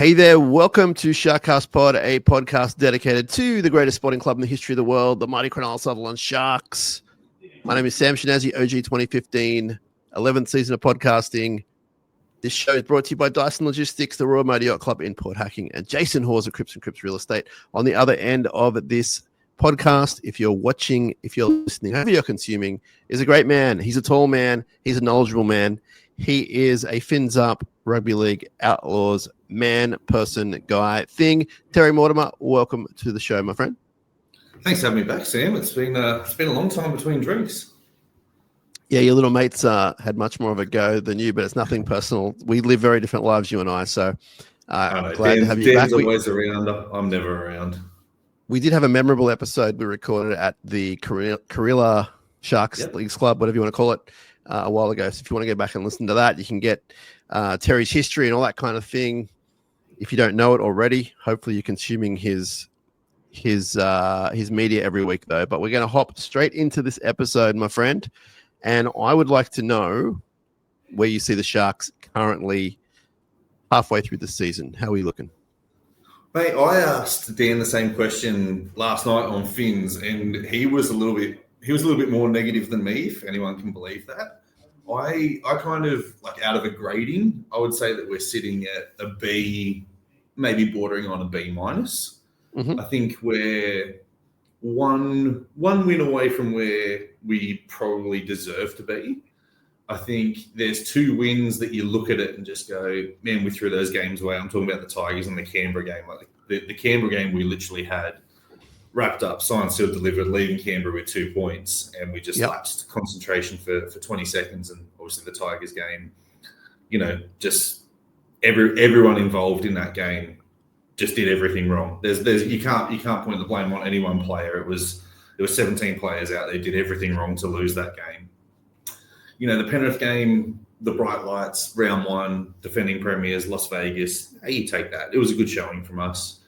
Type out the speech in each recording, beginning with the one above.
Hey there, welcome to SharkCast Pod, a podcast dedicated to the greatest sporting club in the history of the world, the mighty Cronulla Sharks. My name is Sam Shinazzi, OG 2015, 11th season of podcasting. This show is brought to you by Dyson Logistics, the Royal Motor Yacht Club in Port Hacking, and Jason Hawes of Crips and Crips Real Estate. On the other end of this podcast, if you're watching, if you're listening, however you're consuming, is a great man. He's a tall man. He's a knowledgeable man. He is a fins up Rugby League Outlaws man, person, guy, thing. Terry Mortimer, welcome to the show, my friend. Thanks for having me back, Sam. It's been a long time between drinks. Yeah, your little mates had much more of a go than you, but it's nothing personal. We live very different lives, you and I. So glad to have you back. Dan's always around. I'm never around. We did have a memorable episode we recorded at the Cronulla Sharks Leagues Club, whatever you want to call it, a while ago. So if you want to go back and listen to that, you can get Terry's history and all that kind of thing. If you don't know it already, hopefully you're consuming his media every week, though. But we're going to hop straight into this episode, my friend. And I would like to know where you see the Sharks currently halfway through the season. How are you looking? Mate, I asked Dan the same question last night on Fins, and he was a little bit more negative than me, if anyone can believe that. I kind of, like, out of a grading, I would say that we're sitting at a B, maybe bordering on a B minus. Mm-hmm. I think we're one win away from where we probably deserve to be. I think there's two wins that you look at it and just go, man, we threw those games away. I'm talking about the Tigers and the Canberra game. Like the Canberra game, we literally had wrapped up, signed, sealed, delivered, leaving Canberra with 2 points, and we just lapsed concentration for 20 seconds. And obviously the Tigers game, just everyone involved in that game just did everything wrong. You can't point the blame on any one player. There was 17 players out there did everything wrong to lose that game. The Penrith game, the bright lights, round one, defending premiers, Las Vegas. Hey, you take that. It was a good showing from us.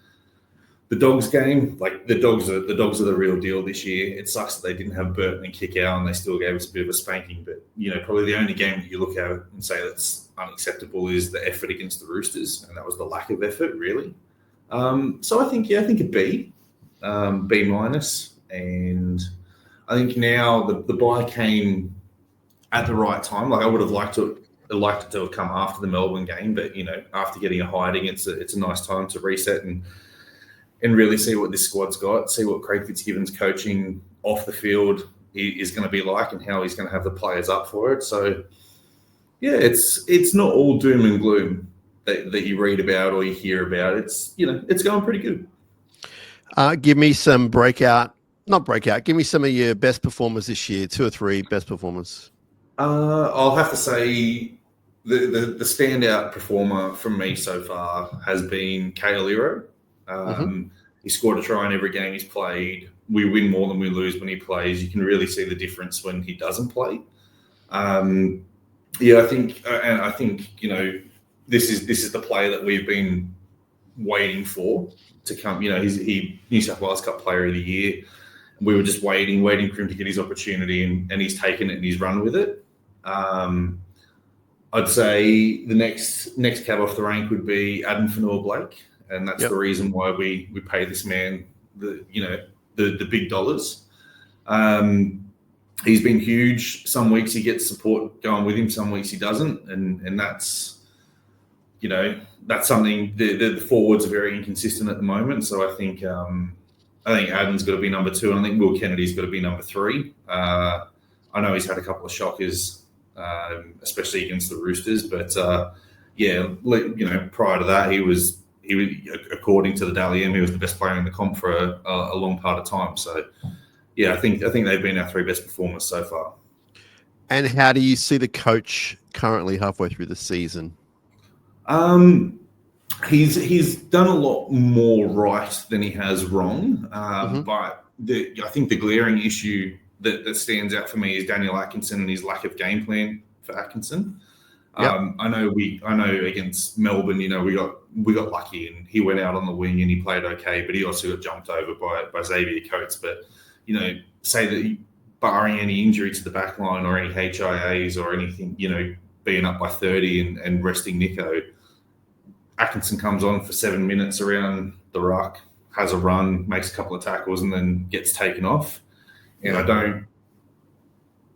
The Dogs game, like the Dogs are the real deal this year. It sucks that they didn't have Burton and kick out, and they still gave us a bit of a spanking. But probably the only game that you look at and say that's unacceptable is the effort against the Roosters, and that was the lack of effort, really. So I think a B, B minus, and I think now the buy came at the right time. Like I would have liked it to have come after the Melbourne game, but after getting a hiding, it's a nice time to reset and really see what this squad's got, see what Craig Fitzgibbon's coaching off the field is going to be like, and how he's going to have the players up for it. So yeah, it's not all doom and gloom that you read about or you hear about. It's it's going pretty good. Give me some give me some of your best performers this year, 2 or 3 best performers. I'll have to say the standout performer from me so far has been Kaeliro. He scored a try in every game he's played. We win more than we lose when he plays. You can really see the difference when he doesn't play. I think this is the player that we've been waiting for to come. He's New South Wales Cup Player of the Year. We were just waiting for him to get his opportunity, and he's taken it and he's run with it. I'd say the next cab off the rank would be Adam Fanua-Blake, and that's the reason why we pay this man the big dollars. He's been huge. Some weeks he gets support going with him, some weeks he doesn't, and that's something. The forwards are very inconsistent at the moment, so I think Adam's got to be number 2, and I think Will Kennedy's got to be number 3. I know he's had a couple of shockers, especially against the Roosters, but prior to that, he was according to the Dally M, he was the best player in the comp for a long part of time. So I think they've been our 3 best performers so far. And how do you see the coach currently halfway through the season? He's done a lot more right than he has wrong. But I think the glaring issue that stands out for me is Daniel Atkinson and his lack of game plan for Atkinson. I know against Melbourne, we got lucky and he went out on the wing and he played okay, but he also got jumped over by Xavier Coates. But say that barring any injury to the back line or any HIAs or anything, being up by 30 and resting Nico, Atkinson comes on for 7 minutes around the ruck, has a run, makes a couple of tackles, and then gets taken off. And I don't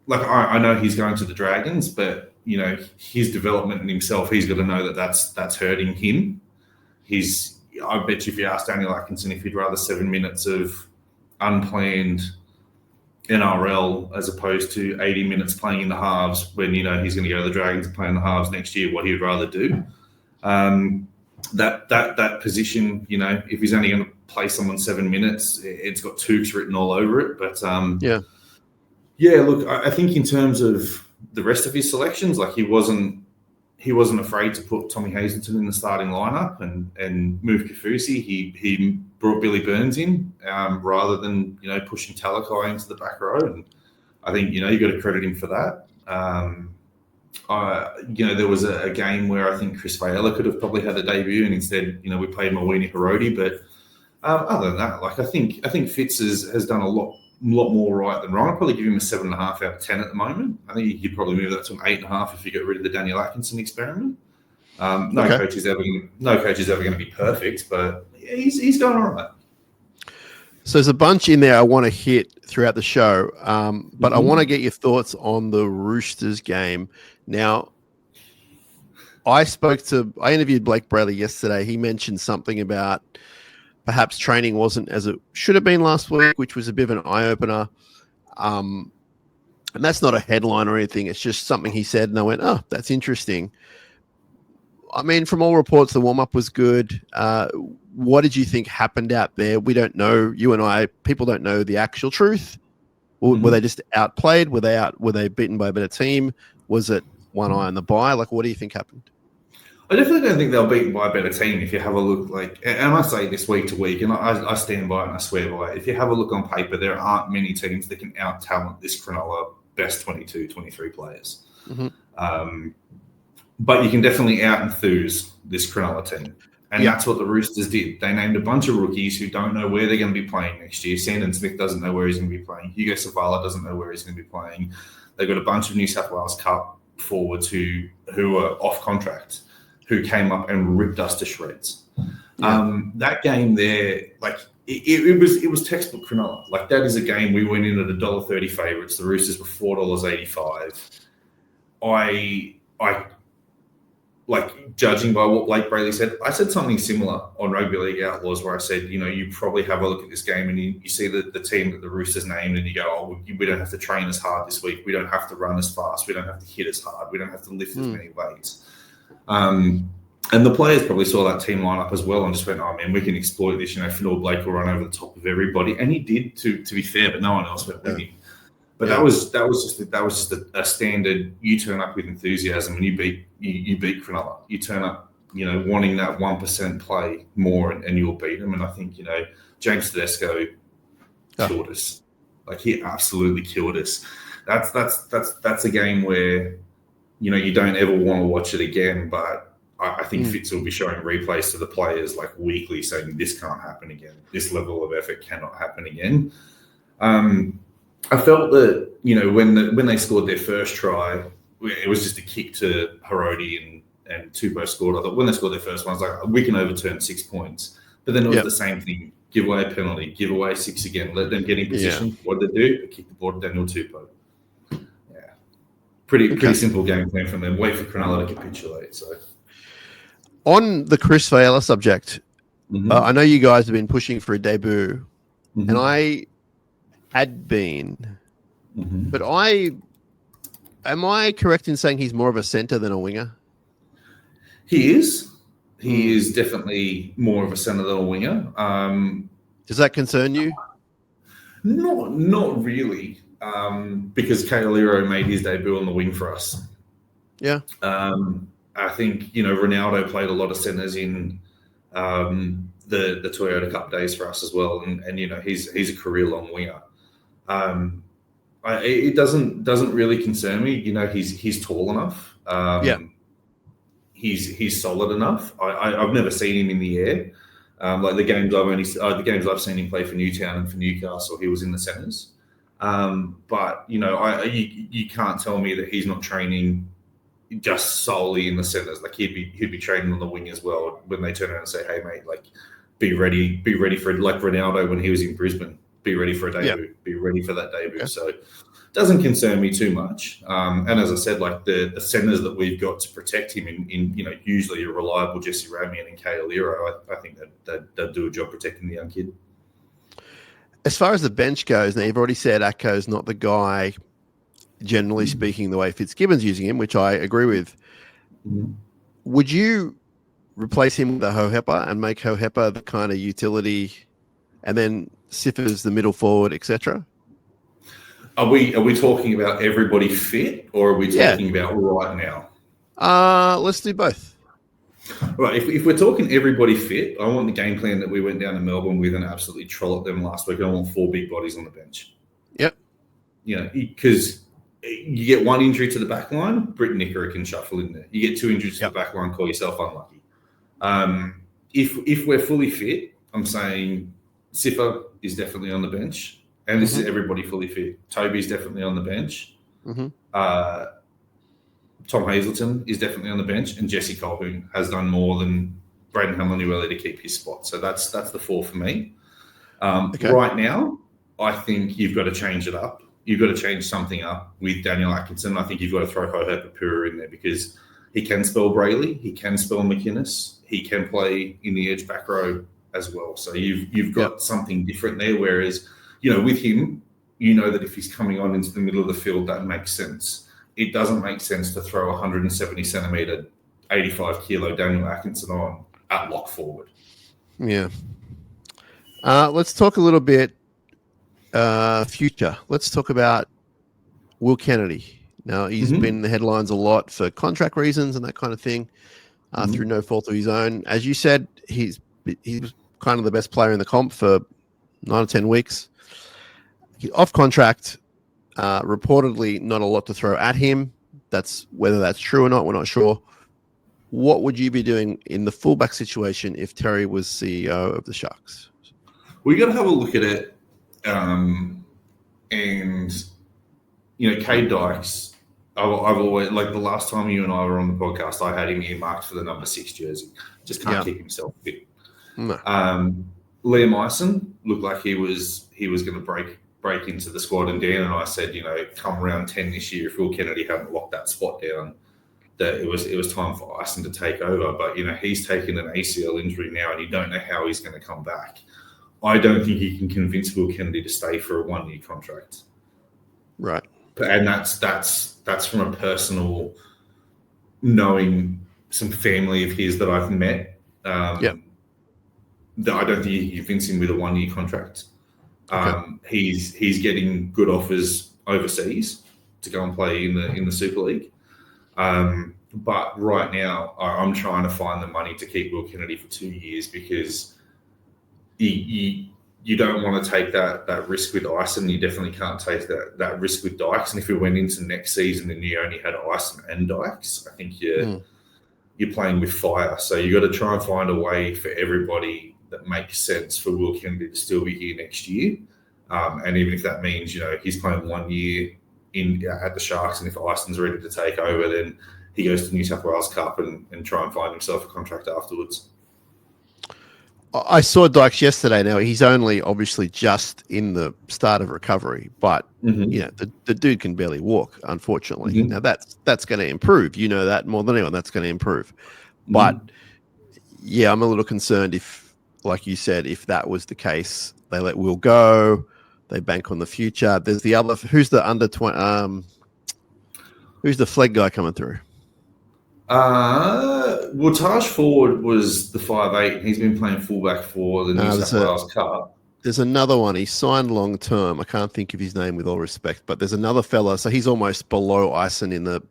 I know he's going to the Dragons, but his development in himself, he's got to know that that's hurting him. I bet you if you asked Daniel Atkinson if he'd rather 7 minutes of unplanned NRL as opposed to 80 minutes playing in the halves when he's going to go to the Dragons and play in the halves next year, what he'd rather do. That position, if he's only going to play someone 7 minutes, it's got Tukes written all over it. But look, I think in terms of the rest of his selections, like he wasn't afraid to put Tommy Hazleton in the starting lineup and move Kafusi. He brought Billy Burns in rather than pushing Talakai into the back row, and I think you got to credit him for that. There was a game where I think Chris Vaiella could have probably had a debut, and instead we played Mawini Hiroti. But other than that, I think Fitz has done a lot more right than wrong. I'd probably give him a 7.5 out of 10 at the moment. I think you could probably move that to an 8.5 if you get rid of the Daniel Atkinson experiment. No coach is ever going to be perfect, but he's going all right. So there's a bunch in there I want to hit throughout the show, but I want to get your thoughts on the Roosters game. Now, I interviewed Blake Brayley yesterday. He mentioned something about perhaps training wasn't as it should have been last week, which was a bit of an eye-opener. And that's not a headline or anything. It's just something he said, and I went, oh, that's interesting. I mean, from all reports, the warm-up was good. What did you think happened out there? We don't know. You and I, people don't know the actual truth. Were they just outplayed? Were they beaten by a better team? Was it one eye on the bye? Like, what do you think happened? I definitely don't think they'll beaten by a better team if you have a look. And I say this week to week, and I stand by it and I swear by it. If you have a look on paper, there aren't many teams that can out-talent this Cronulla best 22, 23 players. But you can definitely out-enthuse this Cronulla team. And that's what the Roosters did. They named a bunch of rookies who don't know where they're going to be playing next year. Sandon Smith doesn't know where he's going to be playing. Hugo Savala doesn't know where he's going to be playing. They've got a bunch of New South Wales Cup forwards who are off contract, who came up and ripped us to shreds. That game there, it was textbook Cronulla. Like, that is a game we went in at $1.30 favourites. The Roosters were $4.85. Judging by what Blake Brayley said, I said something similar on Rugby League Outlaws where I said, you probably have a look at this game and you see the team that the Roosters named and you go, oh, we don't have to train as hard this week. We don't have to run as fast. We don't have to hit as hard. We don't have to lift as many weights. And the players probably saw that team line up as well and just went, oh, man, we can exploit this. Fenor Blake will run over the top of everybody. And he did, to be fair, but no one else went with him. But that was just a standard. You turn up with enthusiasm and you beat Cronulla. You turn up, wanting that 1% play more, and you'll beat them. And I think James Tedesco killed us. Like, he absolutely killed us. That's a game where you don't ever want to watch it again. But I think Fitz will be showing replays to the players weekly, saying this can't happen again. This level of effort cannot happen again. I felt that, when they scored their first try, it was just a kick to Hiroti and Tupou scored. I thought when they scored their first one, I was like, we can overturn 6 points. But then it was the same thing. Give away a penalty, give away 6 again, let them get in position. What did they do? They kicked the ball to Daniel Tupou. Yeah. Pretty simple game plan from them. Wait for Cronulla to capitulate. So, on the Chris Vaiella subject, I know you guys have been pushing for a debut, and I had been, but am I correct in saying he's more of a centre than a winger? He is. He is definitely more of a centre than a winger. Does that concern you? Not really, because Kaoliro made his debut on the wing for us. Yeah. I think, Ronaldo played a lot of centres in the Toyota Cup days for us as well, and he's a career-long winger. It doesn't really concern me. He's tall enough. He's solid enough. I've never seen him in the air. The games I've seen him play for Newtown and for Newcastle, he was in the centres. But you can't tell me that he's not training just solely in the centres. Like he'd be training on the wing as well. When they turn around and say, "Hey mate, like be ready for like Ronaldo when he was in Brisbane. Be ready for a debut. Be ready for that debut." Okay. So it doesn't concern me too much. And as I said, like the centres that we've got to protect him in usually a reliable Jesse Ramian and Kale Lero, I think that they'll do a job protecting the young kid. As far as the bench goes, now you've already said Acco's not the guy, generally speaking, the way Fitzgibbon's using him, which I agree with. Mm-hmm. Would you replace him with a Hohepa and make Hohepa the kind of utility, and then Siffers the middle forward, etc.? Are we talking about everybody fit, or are we talking about right now? Let's do both. Right, if we're talking everybody fit, I want the game plan that we went down to Melbourne with and absolutely troll at them last week. I want 4 big bodies on the bench. Yep. Because you get one injury to the back line, Britton Nickera can shuffle in there. You get 2 injuries to the back line, call yourself unlucky. If we're fully fit, I'm saying Siffer is definitely on the bench. And this is everybody fully fit. Toby's definitely on the bench. Tom Hazelton is definitely on the bench, and Jesse Colquhoun has done more than Braden Hamlin-Uele to keep his spot. So that's the 4 for me. Right now, I think you've got to change it up. You've got to change something up with Daniel Atkinson. I think you've got to throw Hohepa Pura in there because he can spell Brayley, he can spell McInnes, he can play in the edge back row as well. So you've got something different there. Whereas, with him, that if he's coming on into the middle of the field, that makes sense. It doesn't make sense to throw 170 centimetre, 85 kilo Daniel Atkinson on at lock forward. Yeah. Let's talk a little bit future. Let's talk about Will Kennedy. Now, he's been in the headlines a lot for contract reasons and that kind of thing through no fault of his own. As you said, he was kind of the best player in the comp for 9 or 10 weeks. Off contract. Reportedly, not a lot to throw at him. Whether that's true or not, we're not sure. What would you be doing in the fullback situation if Terry was CEO of the Sharks? We got to have a look at it. And Cade Dykes, I've always, like the last time you and I were on the podcast, I had him earmarked for the number 6 jersey. Just can't keep himself fit. No. Liam Eisen looked like he was going to break into the squad, and Dan and I said, come around 10 this year, if Will Kennedy hadn't locked that spot down, that it was time for Eisen to take over. But he's taken an ACL injury now, and you don't know how he's going to come back. I don't think he can convince Will Kennedy to stay for a 1-year contract. Right, and that's from a personal knowing some family of his that I've met. That I don't think you can convince him with a 1-year contract. He's getting good offers overseas to go and play in the Super League. But right now, I'm trying to find the money to keep Will Kennedy for 2 years because you don't want to take that risk with Eisen. You definitely can't take that risk with Dykes. And if we went into next season and you only had Eisen and Dykes, I think you're playing with fire. So you got to try and find a way for everybody that makes sense for Will Kennedy to still be here next year. And even if that means, he's playing 1 year at the Sharks, and if Eisen's ready to take over, then he goes to the New South Wales Cup and try and find himself a contract afterwards. I saw Dykes yesterday. Now, he's only obviously just in the start of recovery, but the dude can barely walk, unfortunately. Now, that's going to improve. You know that more than anyone. That's going to improve. But, I'm a little concerned if, like you said, if that was the case, they let Will go, they bank on the future. There's the other. Who's the under 20? Who's the flag guy coming through? Taj Ford was the 5'8". He's been playing fullback for the New South Wales Cup. There's another one. He's signed long term. I can't think of his name with all respect, but there's another fella. So he's almost below Eisen in the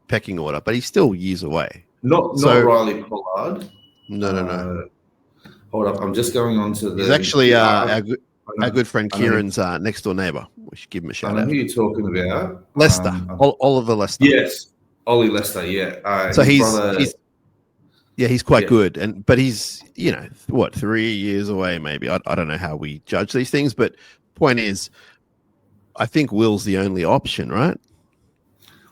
pecking order, but he's still years away. Not Riley Pollard. No. Hold up, I'm just going on to the... He's actually our good friend Kieran's next door neighbour. We should give him a shout out. I know who you're talking about. Lester. Oliver Lester. Yes. Ollie Lester, yeah. So he's quite good. But he's, 3 years away maybe. I don't know how we judge these things, but point is, I think Will's the only option, right?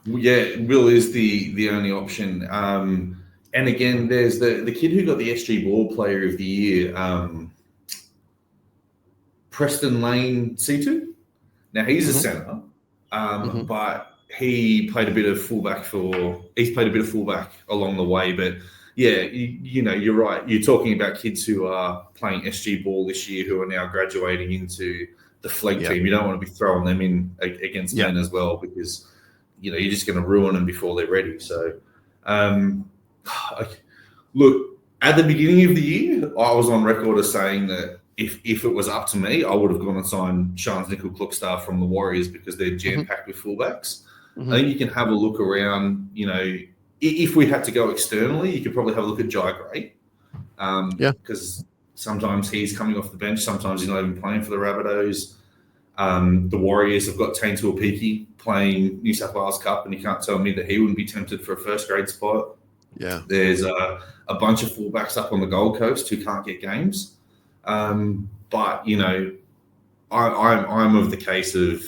Yeah, Will is the only option. And again, there's the kid who got the SG Ball Player of the Year, Preston Lane C2. Now he's a centre, but he's played a bit of fullback along the way. But yeah, you're right. You're talking about kids who are playing SG Ball this year who are now graduating into the flag team. You don't want to be throwing them in against men as well, because you're just going to ruin them before they're ready. So, look, at the beginning of the year, I was on record as saying that if it was up to me, I would have gone and signed Shans Nickel-Klukstar from the Warriors because they're jam-packed with fullbacks. I think you can have a look around, if we had to go externally, you could probably have a look at Jai Gray. Because sometimes he's coming off the bench, sometimes he's not even playing for the Rabbitohs. The Warriors have got Taine Tuapiki playing New South Wales Cup, and you can't tell me that he wouldn't be tempted for a first grade spot. Yeah. There's a bunch of fullbacks up on the Gold Coast who can't get games. But I'm of the case of,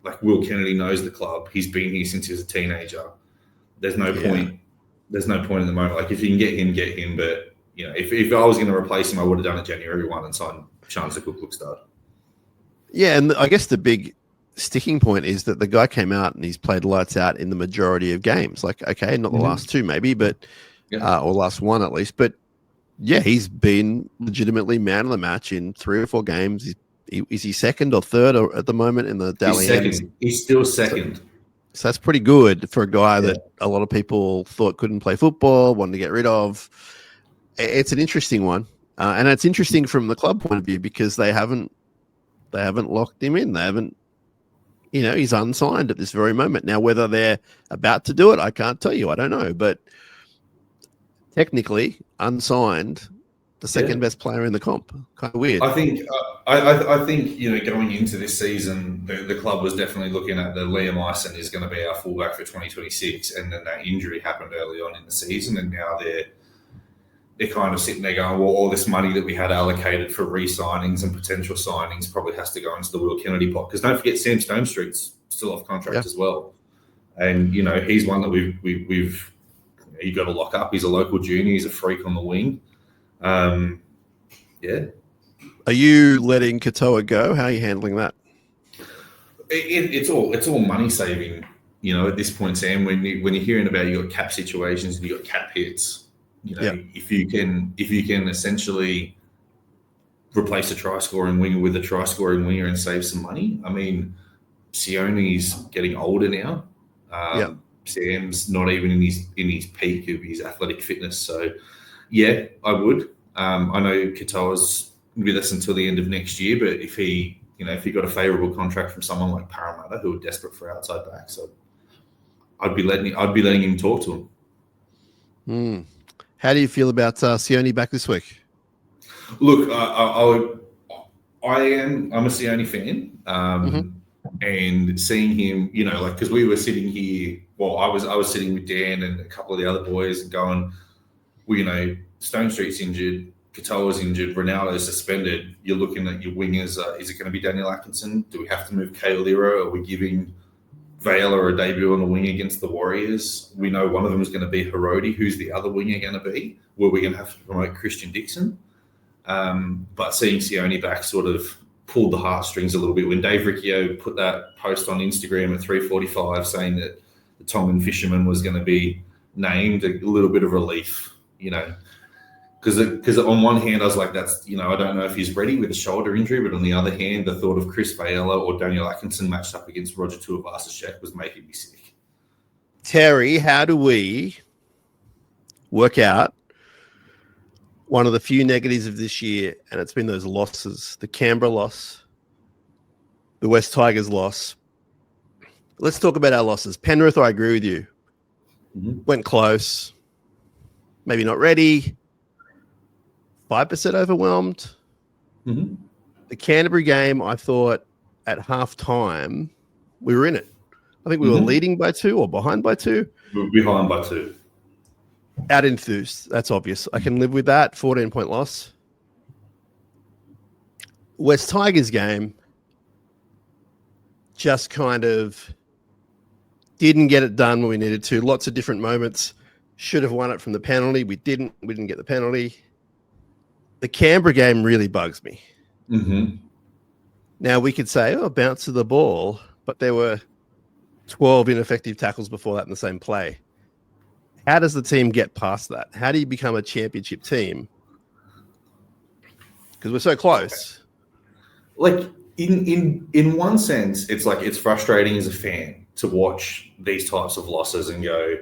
like, Will Kennedy knows the club. He's been here since he was a teenager. There's no point. There's no point in the moment. Like, if you can get him. But if I was going to replace him, I would have done it January 1 and signed Shans Nickel-Klukstar. Yeah, and I guess the big sticking point is that the guy came out and he's played lights out in the majority of games. Like, okay, not the last two maybe, but or last one at least, but. Yeah, he's been legitimately man of the match in 3 or 4 games. Is he second or third at the moment in the Dally He's second. He's still second. So that's pretty good for a guy that a lot of people thought couldn't play football, wanted to get rid of. It's an interesting one. And it's interesting from the club point of view because they haven't locked him in. They haven't, he's unsigned at this very moment. Now, whether they're about to do it, I can't tell you. I don't know. But technically unsigned, the second best player in the comp. Kind of weird. I think I think going into this season, the club was definitely looking at the Liam Eisen is going to be our fullback for 2026, and then that injury happened early on in the season, and now they're kind of sitting there going, well, all this money that we had allocated for re-signings and potential signings probably has to go into the Will Kennedy pot, because don't forget Sam Stonestreet's still off contract as well, and he's one that we've you got to lock up. He's a local junior. He's a freak on the wing. Are you letting Katoa go? How are you handling that? It's all money saving. At this point, Sam, when you're hearing about you got cap situations and you got cap hits, if you can essentially replace a try scoring winger with a try scoring winger and save some money. I mean, Sione's getting older now. Sam's not even in his peak of his athletic fitness. So, yeah, I would. I know Katoa's with us until the end of next year, but if he got a favourable contract from someone like Parramatta who are desperate for outside backs, I'd be letting him talk to him. How do you feel about Sione back this week? Look, I'm a Sione fan. And seeing him, because we were sitting here, well, I was sitting with Dan and a couple of the other boys and going, well, Stone Street's injured, Katoa's injured, Ronaldo's suspended. You're looking at your wingers. Is it going to be Daniel Atkinson? Do we have to move Kaoliro? Are we giving Vela a debut on the wing against the Warriors? We know one of them is going to be Hiroti. Who's the other winger going to be? Were we going to have to promote Christian Dixon? But seeing Sione back sort of pulled the heartstrings a little bit when Dave Riccio put that post on Instagram at 3:45 saying that the Tongan fisherman was going to be named. A little bit of relief, because on one hand I was like, that's I don't know if he's ready with a shoulder injury, but on the other hand, the thought of Chris Vela or Daniel Atkinson matched up against Roger Tuivasa-Sheck was making me sick. Terry, how do we work out one of the few negatives of this year, and it's been those losses, the Canberra loss, the West Tigers loss. Let's talk about our losses. Penrith, I agree with you. Went close. Maybe not ready. 5% overwhelmed. The Canterbury game, I thought at halftime, we were in it. I think we were leading by 2 or behind by 2. We were behind by 2. Out enthused. That's obvious. I can live with that. 14-point loss. West Tigers game, just kind of Didn't get it done when we needed to. Lots of different moments. Should have won it from the penalty. We didn't. We didn't get the penalty. The Canberra game really bugs me. Mm-hmm. Now, we could say, bounce of the ball, but there were 12 ineffective tackles before that in the same play. How does the team get past that? How do you become a championship team? Because we're so close. Like, in one sense, it's like it's frustrating as a fan to watch these types of losses and go,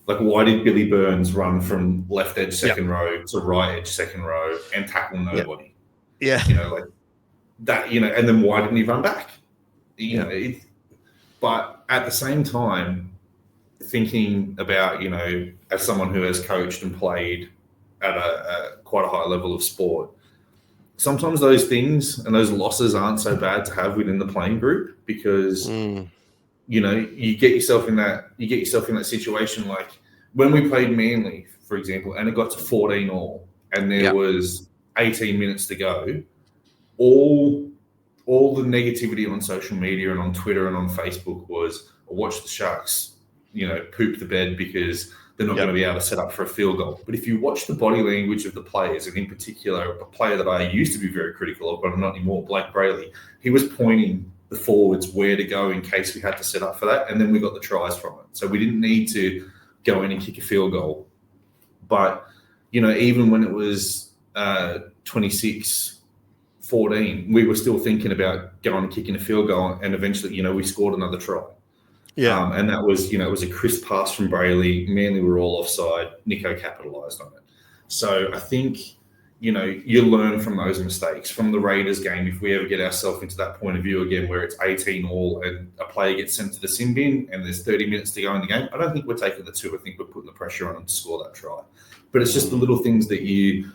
like, why did Billy Burns run from left edge second row to right edge second row and tackle nobody? Yeah. You know, like that, you know, and then why didn't he run back? You know, but at the same time, thinking about, you know, as someone who has coached and played at a quite a high level of sport, sometimes those things and those losses aren't so bad to have within the playing group because you know, you get yourself in that situation. Like when we played Manly, for example, and it got to 14-all and there was 18 minutes to go, all the negativity on social media and on Twitter and on Facebook was, watch the Sharks, you know, poop the bed because they're not going to be able to set up for a field goal. But if you watch the body language of the players, and in particular, a player that I used to be very critical of, but I'm not anymore, Blake Brayley, he was pointing the forwards where to go in case we had to set up for that. And then we got the tries from it. So we didn't need to go in and kick a field goal. But, you know, even when it was 26-14, we were still thinking about going and kicking a field goal. And eventually, you know, we scored another try. Yeah. And that was, you know, it was a crisp pass from Brayley. Manly were all offside. Nico capitalised on it. So I think, you know, you learn from those mistakes. From the Raiders game, if we ever get ourselves into that point of view again where it's 18-all and a player gets sent to the sin bin and there's 30 minutes to go in the game, I don't think we're taking the two. I think we're putting the pressure on them to score that try. But it's just the little things that you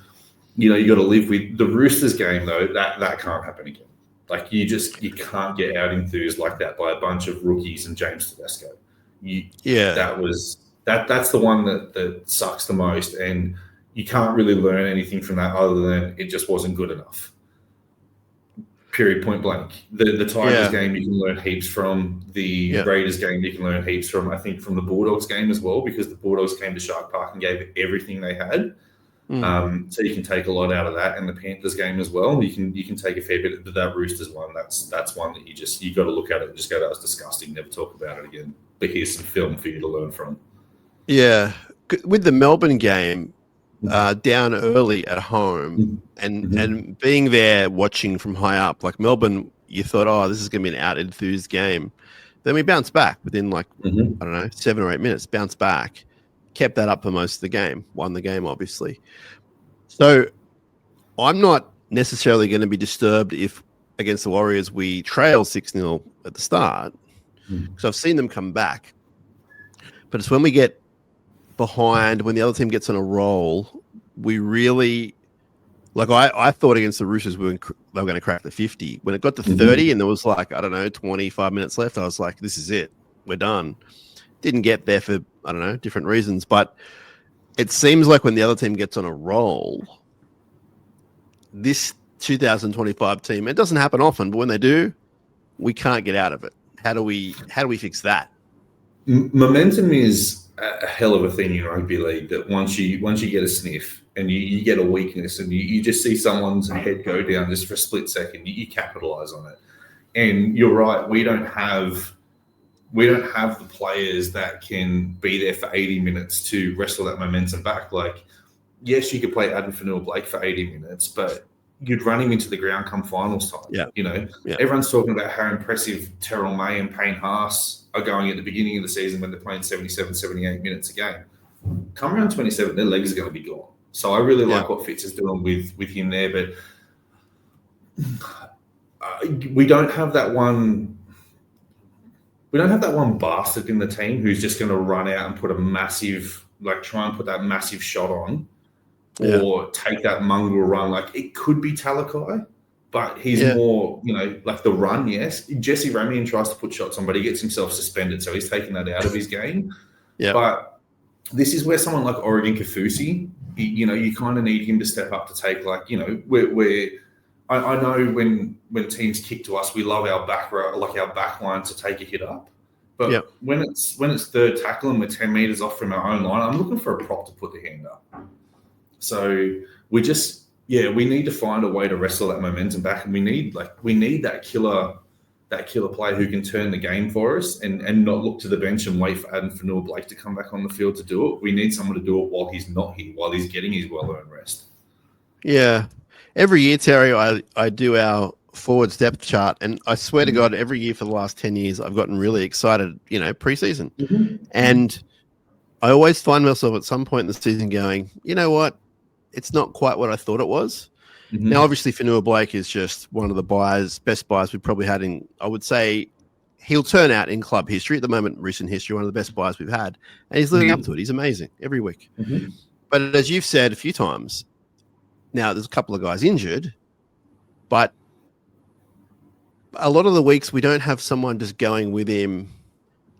got to live with. The Roosters game, though, that can't happen again. Like, you can't get out enthused like that by a bunch of rookies and James Tedesco. That's the one that sucks the most, and you can't really learn anything from that other than it just wasn't good enough. Period, point blank. The Tigers game you can learn heaps from. The Raiders game you can learn heaps from. I think from the Bulldogs game as well, because the Bulldogs came to Shark Park and gave everything they had. So you can take a lot out of that, and the Panthers game as well. You can take a fair bit of that Roosters one. That's one that you got to look at it and just go, that was disgusting. Never talk about it again. But here's some film for you to learn from. Yeah, with the Melbourne game, down early at home, and being there watching from high up, like Melbourne, you thought, this is going to be an out-enthused game. Then we bounced back within I don't know, 7 or 8 minutes. Bounced back. Kept that up for most of the game, won the game, obviously. So I'm not necessarily going to be disturbed if against the Warriors we trail 6-0 at the start, because I've seen them come back. But it's when we get behind, when the other team gets on a roll, we really, like I thought against the Roosters they were going to crack the 50. When it got to 30 and there was 25 minutes left, I was like, this is it. We're done. Didn't get there for, different reasons. But it seems like when the other team gets on a roll, this 2025 team, it doesn't happen often, but when they do, we can't get out of it. How do we fix that? Momentum is a hell of a thing in rugby league, that once you get a sniff and you get a weakness and you just see someone's head go down just for a split second, you capitalise on it. And you're right, we don't have the players that can be there for 80 minutes to wrestle that momentum back. Like, yes, you could play Adam Fanua-Blake for 80 minutes, but you'd run him into the ground come finals time. Everyone's talking about how impressive Terrell May and Payne Haas are going at the beginning of the season when they're playing 77, 78 minutes a game. Come around 27, their legs are going to be gone. So I really like what Fitz is doing with him there, but we don't have that one. We don't have that one bastard in the team who's just going to run out and put try and put that massive shot on, or take that mongrel run. Like, it could be Talakai, but he's more, like the run, yes. Jesse Ramian tries to put shots on, but he gets himself suspended, so he's taking that out of his game. But this is where someone like Oregon Kaufusi, you kind of need him to step up to take, I know when teams kick to us, we love our back row, like our back line, to take a hit up. But when it's third tackle and we're 10 metres off from our own line, I'm looking for a prop to put the hand up. So we need to find a way to wrestle that momentum back, and we need that killer player who can turn the game for us and not look to the bench and wait for Adam Fanua-Blake to come back on the field to do it. We need someone to do it while he's not here, while he's getting his well-earned rest. Yeah. Every year, Terry, I do our forwards depth chart, and I swear to God, every year for the last 10 years, I've gotten really excited, preseason. And I always find myself at some point in the season going, you know what? It's not quite what I thought it was. Now, obviously, Fanua-Blake is just one of the best buys we've probably had in, I would say, he'll turn out in club history at the moment, recent history, one of the best buys we've had. And he's living up to it. He's amazing every week. But as you've said a few times, now there's a couple of guys injured, but a lot of the weeks we don't have someone just going with him.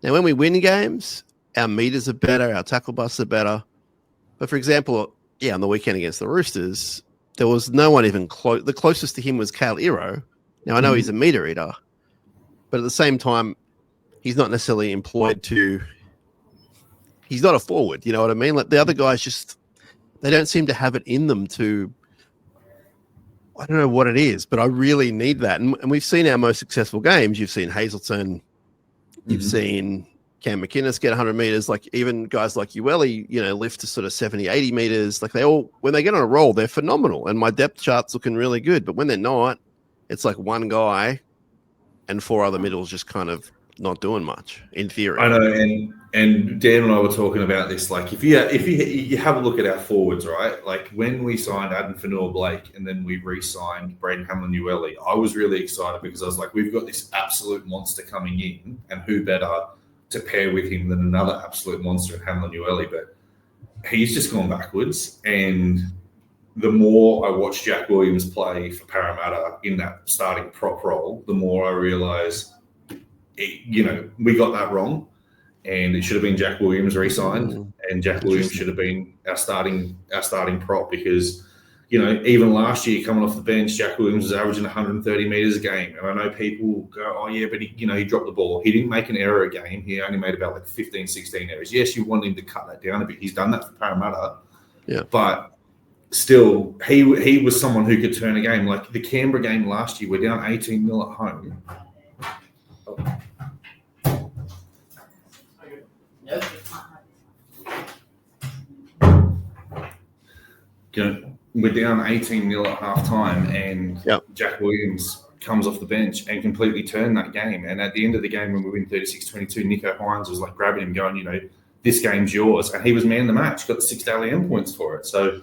Now, when we win games, our meters are better, our tackle busts are better. But for example, on the weekend against the Roosters, there was no one even close. The closest to him was Kale Iro. Now, I know he's a meter eater, but at the same time, he's not necessarily employed to. He's not a forward, you know what I mean? Like the other guys they don't seem to have it in them to. I don't know what it is, but I really need that. And we've seen our most successful games. You've seen Hazelton. You've seen Cam McInnes get 100 meters. Like even guys like Ueli, lift to sort of 70, 80 meters. Like when they get on a roll, they're phenomenal. And my depth chart's looking really good. But when they're not, it's like one guy and four other middles just kind of not doing much in theory. I know, and Dan and I were talking about this. Like, if you have a look at our forwards, right? Like when we signed Adam Fanua-Blake and then we re-signed Braden Hamlin-Uele, I was really excited because I was like, we've got this absolute monster coming in, and who better to pair with him than another absolute monster in Hamlin-Uele? But he's just gone backwards, and the more I watch Jack Williams play for Parramatta in that starting prop role, the more I realise, we got that wrong, and it should have been Jack Williams re-signed, and Jack Williams should have been our starting prop because, even last year coming off the bench, Jack Williams was averaging 130 metres a game, and I know people go, oh yeah, but he dropped the ball. He didn't make an error a game. He only made about 15, 16 errors. Yes, you want him to cut that down a bit. He's done that for Parramatta, but still, he was someone who could turn a game. Like the Canberra game last year, we're down 18-0 at home. We're down 18-0 at halftime, and Jack Williams comes off the bench and completely turned that game. And at the end of the game, when we win 36-22, Nico Hines was like grabbing him, going, this game's yours. And he was man of the match, got the 6 daily M points for it. So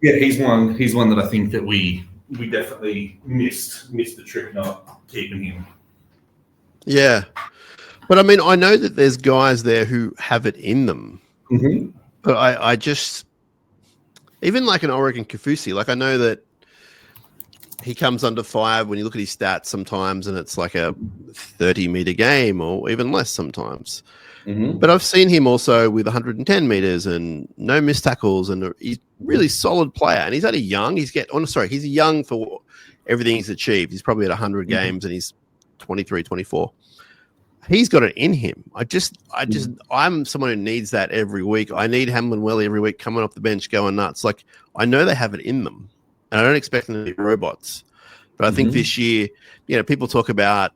he's one that I think that we definitely missed the trick not keeping him. Yeah. But I mean, I know that there's guys there who have it in them, but I just, even like an Oregon Kaufusi, like I know that he comes under 5 when you look at his stats sometimes, and it's like a 30-meter game or even less sometimes. But I've seen him also with 110 meters and no missed tackles, and he's really solid player. And he's only young. He's young for everything he's achieved. He's probably at 100 games, and he's 23, 24. He's got it in him. I'm someone who needs that every week. I need Hamlin-Uele every week coming off the bench going nuts. Like, I know they have it in them, and I don't expect them to be robots. But I think this year, people talk about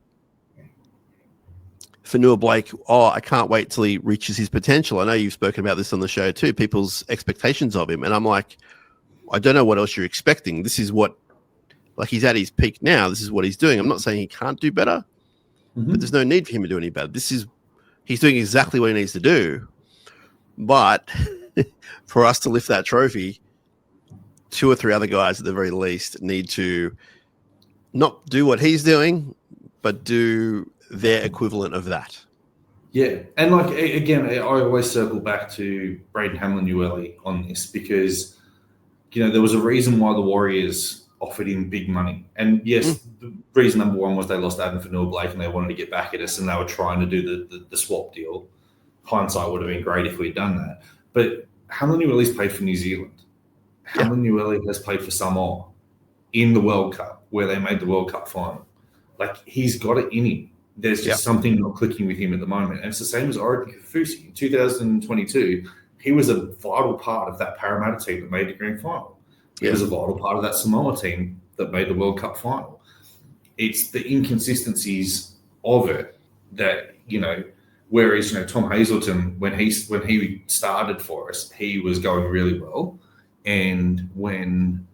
Fanua-Blake, I can't wait till he reaches his potential. I know you've spoken about this on the show too, people's expectations of him. And I'm like, I don't know what else you're expecting. This is what, like, he's at his peak now. This is what he's doing. I'm not saying he can't do better, but there's no need for him to do any better. He's doing exactly what he needs to do. But for us to lift that trophy, 2 or 3 other guys at the very least need to not do what he's doing, but do their equivalent of that. Yeah. And like, again, I always circle back to Braden Hamlin-Uele on this because, there was a reason why the Warriors offered him big money. And yes, the reason number one was they lost Adam Fanua-Blake and they wanted to get back at us and they were trying to do the swap deal. Hindsight would have been great if we'd done that. But Hamlin-Uele's played for New Zealand. Hamlin-Uele has played for Samoa in the World Cup where they made the World Cup final. Like, he's got it in him. there's just something not clicking with him at the moment. And it's the same as Origin Kafusi. In 2022, he was a vital part of that Parramatta team that made the grand final. He was a vital part of that Samoa team that made the World Cup final. It's the inconsistencies of it that, whereas, Tom Hazelton, when he started for us, he was going really well. And when,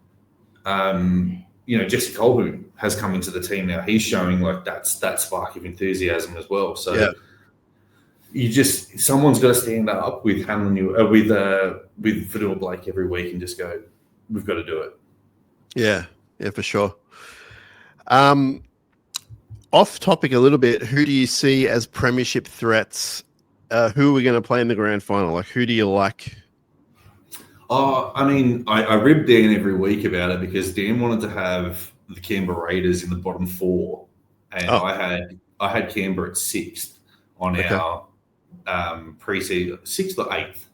Jesse Colbourn has come into the team now, he's showing like that spark of enthusiasm as well. So someone's got to stand up with Fadil Blake every week and just go, we've got to do it. Yeah, for sure. Off topic a little bit, who do you see as premiership threats? Who are we going to play in the grand final? Like, who do you like? I rib Dan every week about it because Dan wanted to have the Canberra Raiders in the bottom 4, and I had Canberra at 6th on our preseason, 6th or 8th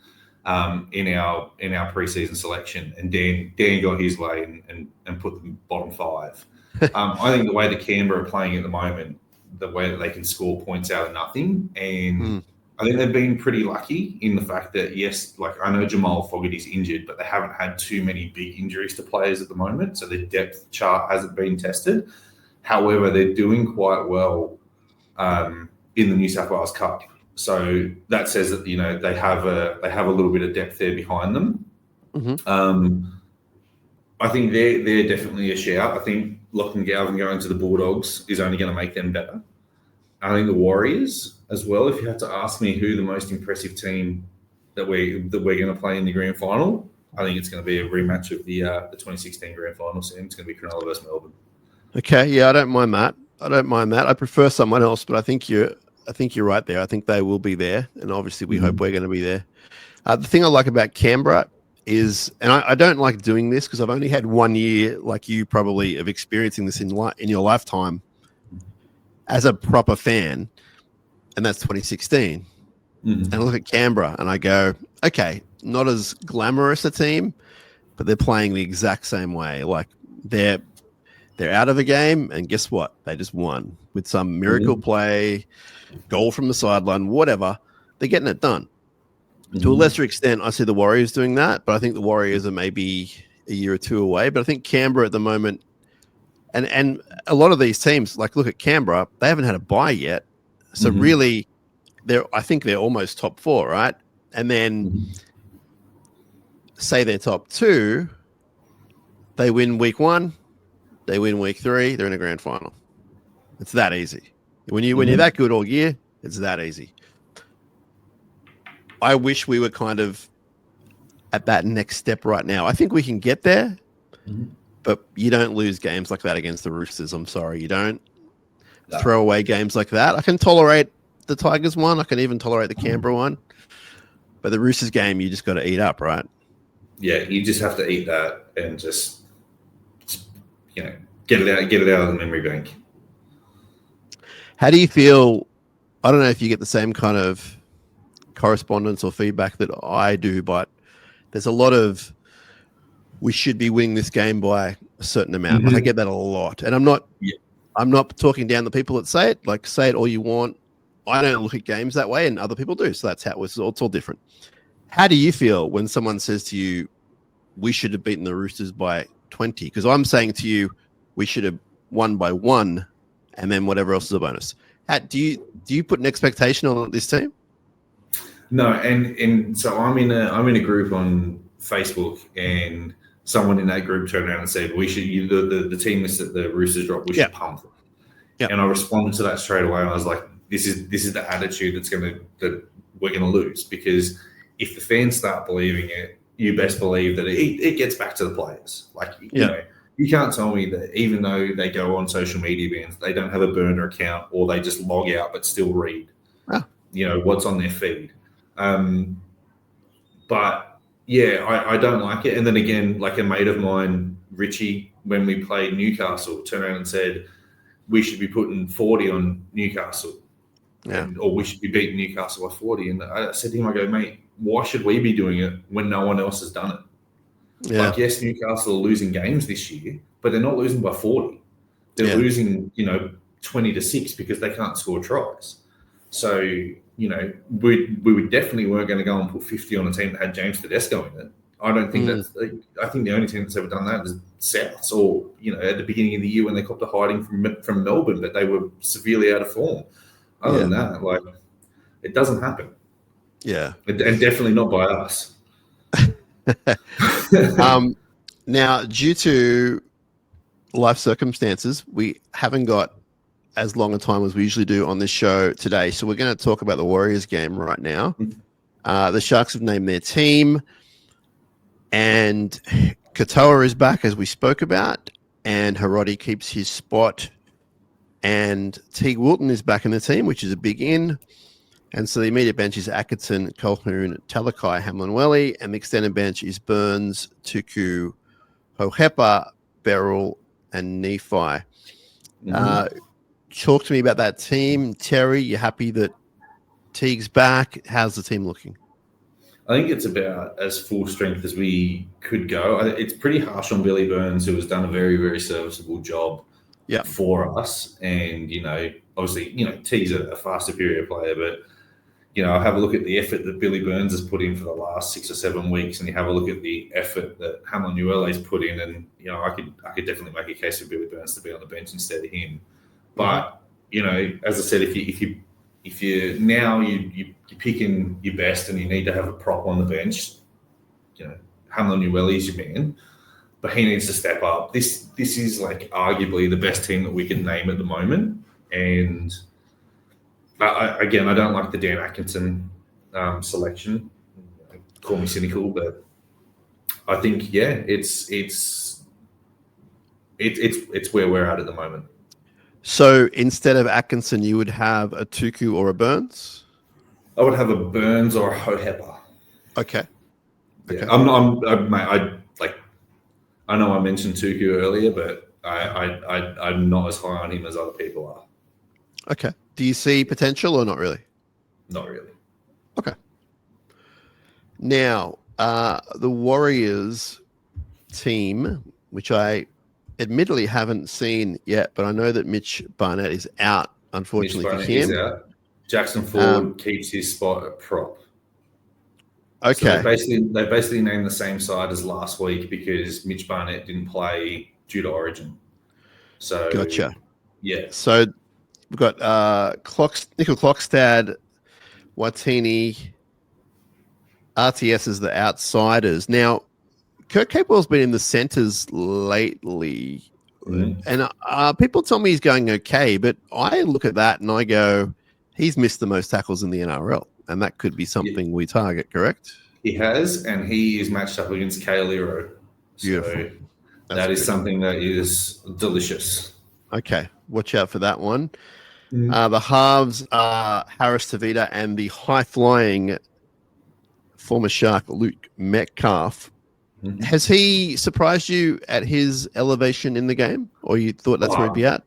in our preseason selection, and Dan got his way and put them bottom 5. I think the way that Canberra are playing at the moment, the way that they can score points out of nothing, and I think they've been pretty lucky in the fact that, yes, like I know Jamal Fogarty's injured, but they haven't had too many big injuries to players at the moment, so their depth chart hasn't been tested. However, they're doing quite well in the New South Wales Cup, so that says that they have a little bit of depth there behind them. I think they're definitely a shout. I think Lachlan Galvin going to the Bulldogs is only going to make them better. I think the Warriors as well. If you had to ask me who the most impressive team that we're going to play in the grand final, I think it's going to be a rematch of the 2016 grand final. So it's going to be Cronulla versus Melbourne. Okay, yeah, I don't mind that. I prefer someone else, but I think you're right there. I think they will be there, and obviously we hope we're going to be there. The thing I like about Canberra is, and I don't like doing this because I've only had 1 year, like you probably, of experiencing this in your lifetime as a proper fan, and that's 2016. And I look at Canberra and I go, okay, not as glamorous a team, but they're playing the exact same way. Like they're out of a game, and guess what? They just won with some miracle play, goal from the sideline, whatever. They're getting it done. To a lesser extent, I see the Warriors doing that, but I think the Warriors are maybe a year or two away. But I think Canberra at the moment, and a lot of these teams, like look at Canberra, they haven't had a bye yet. So really, I think they're almost top 4, right? And then say they're top 2, they win week 1, they win week 3, they're in a grand final. It's that easy. When you're that good all year, it's that easy. I wish we were kind of at that next step right now. I think we can get there, but you don't lose games like that against the Roosters. I'm sorry. You don't throw away games like that. I can tolerate the Tigers one. I can even tolerate the Canberra one. But the Roosters game, you just got to eat up, right? Yeah, you just have to eat that and just get it out of the memory bank. How do you feel? I don't know if you get the same kind of correspondence or feedback that I do, but there's a lot of we should be winning this game by a certain amount. Like I get that a lot, and I'm not talking down the people that say it. Like say it all you want. I don't look at games that way, and other people do. So that's how it's all different. How do you feel when someone says to you, "We should have beaten the Roosters by 20"? Because I'm saying to you, we should have won by 1, and then whatever else is a bonus. Do you put an expectation on this team? No, and so I'm in a group on Facebook, and someone in that group turned around and said we should the team that the Roosters dropped, we should pump them. And I responded to that straight away, and I was like, this is the attitude that we're gonna lose, because if the fans start believing it, you best believe that it gets back to the players. Like you can't tell me that even though they go on social media bans, they don't have a burner account, or they just log out but still read what's on their feed. But yeah, I don't like it. And then again, like a mate of mine, Richie, when we played Newcastle, turned around and said we should be putting 40 on Newcastle, or we should be beating Newcastle by 40. And I said to him, I go, mate, why should we be doing it when no one else has done it? Like, yes, Newcastle are losing games this year, but they're not losing by 40. They're losing, 20-6 because they can't score tries. So, we definitely weren't going to go and put 50 on a team that had James Tedesco in it. I don't think I think the only team that's ever done that is Souths, or at the beginning of the year when they copped a hiding from Melbourne, but they were severely out of form. Other than that, it doesn't happen. Yeah, and definitely not by us. Now, due to life circumstances, we haven't got as long a time as we usually do on this show today, so we're going to talk about the Warriors game right now. The Sharks have named their team, and Katoa is back, as we spoke about, and Hiroti keeps his spot, and Teague Wilton is back in the team, which is a big in. And so the immediate bench is Atkinson, Colquhoun, Talakai, Hamlin-Welly, and the extended bench is Burns, Tuku, Hohepa, Beryl, and Nephi. Talk to me about that team. Terry, you happy that Teague's back? How's the team looking? I think it's about as full strength as we could go. It's pretty harsh on Billy Burns, who has done a very, very serviceable job for us. And, obviously, Teague's a far superior player, but, I have a look at the effort that Billy Burns has put in for the last 6 or 7 weeks, and you have a look at the effort that Hamlin-Welly's put in, and, I could definitely make a case for Billy Burns to be on the bench instead of him. But, as I said, if you're picking your best and you need to have a prop on the bench, Hamlin-Welly's your man, but he needs to step up. This is arguably the best team that we can name at the moment. And I don't like the Dan Atkinson selection. Call me cynical, but I think it's where we're at the moment. So instead of Atkinson, you would have a Tuku or a Burns? I would have a Burns or a Hohepa. Okay. Yeah, I know I mentioned Tuku earlier, but I'm not as high on him as other people are. Okay. Do you see potential or not really? Not really. Okay. Now, the Warriors team, which I admittedly haven't seen yet, but I know that Mitch Barnett is out, unfortunately for him. Is out. Jackson Ford keeps his spot at prop. Okay. So they basically named the same side as last week because Mitch Barnett didn't play due to Origin. So gotcha. Yeah. So we've got Nickel Klokstad, Watini, RTS as the outsiders. Now, Kurt Capewell's been in the centres lately, and people tell me he's going okay, but I look at that and I go, he's missed the most tackles in the NRL, and that could be something we target, correct? He has, and he is matched up against Kaeliro. Beautiful. So that is something that is delicious. Okay, watch out for that one. The halves are Harris Tavita and the high-flying former Shark Luke Metcalf. Has he surprised you at his elevation in the game, or you thought that's where he'd be at?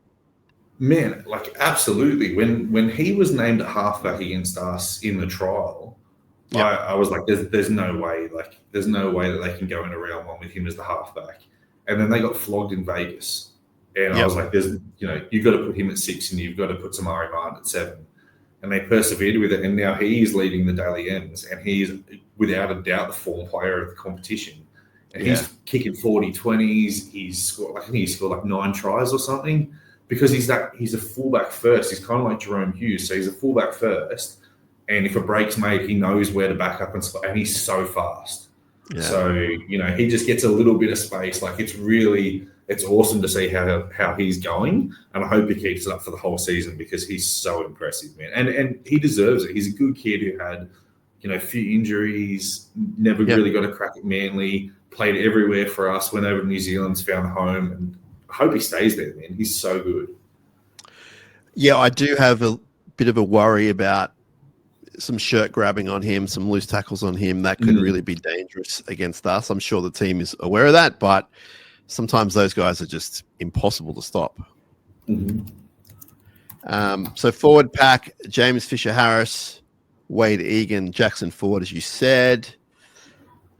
Man, absolutely. When he was named at halfback against us in the trial, I was like, there's no way. There's no way that they can go into round one with him as the halfback. And then they got flogged in Vegas. And I was like, you've got to put him at 6 and you've got to put Tamari Martin at 7. And they persevered with it. And now he is leading the Daily M's. And he is, without a doubt, the form player of the competition. And he's kicking 40-20s. He's scored 9 tries or something because he's a fullback first. He's kind of like Jerome Hughes. So he's a fullback first. And if a break's made, he knows where to back up and he's so fast. Yeah. So, he just gets a little bit of space. It's awesome to see how he's going. And I hope he keeps it up for the whole season because he's so impressive, man. And he deserves it. He's a good kid who had, a few injuries, never really got a crack at Manly, played everywhere for us, went over to New Zealand, found home. And I hope he stays there, man. He's so good. Yeah, I do have a bit of a worry about some shirt grabbing on him, some loose tackles on him. That could really be dangerous against us. I'm sure the team is aware of that, but sometimes those guys are just impossible to stop. So forward pack, James Fisher-Harris, Wade Egan, Jackson Ford, as you said.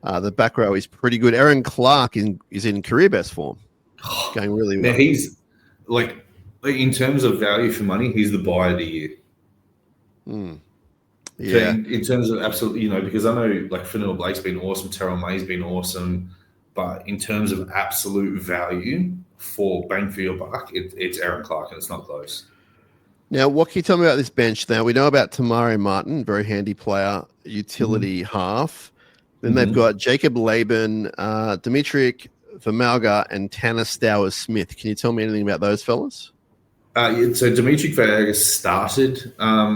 The back row is pretty good. Aaron Clark is in career best form. Going really well. Now he's In terms of value for money, he's the buy of the year. Yeah. So in terms of absolutely, because I know like Fanua Blake's been awesome, Terrell May's been awesome, but in terms of absolute value for bang for your buck, it's Aaron Clark, and it's not close. Now, what can you tell me about this bench? Now, we know about Tamari Martin, very handy player, utility half. Then they've got Jacob Laban, Dimitri Vermalga, and Tanner Stowers-Smith. Can you tell me anything about those fellas? So Dimitri Vermalga started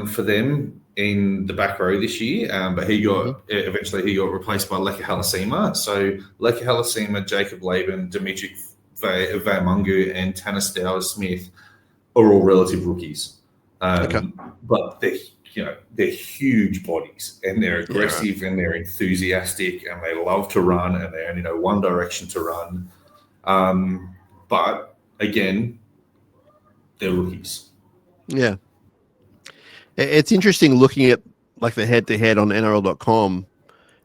for them in the back row this year, but eventually he got replaced by Leka Halasima. So Leka Halasima, Jacob Laban, Dimitri Vermalga, and Tanner Stowers-Smith are all relative rookies. But they're huge bodies, and they're aggressive, and they're enthusiastic, and they love to run, and they only know one direction to run. But again, they're rookies. Yeah. It's interesting looking at like the head-to-head on NRL.com.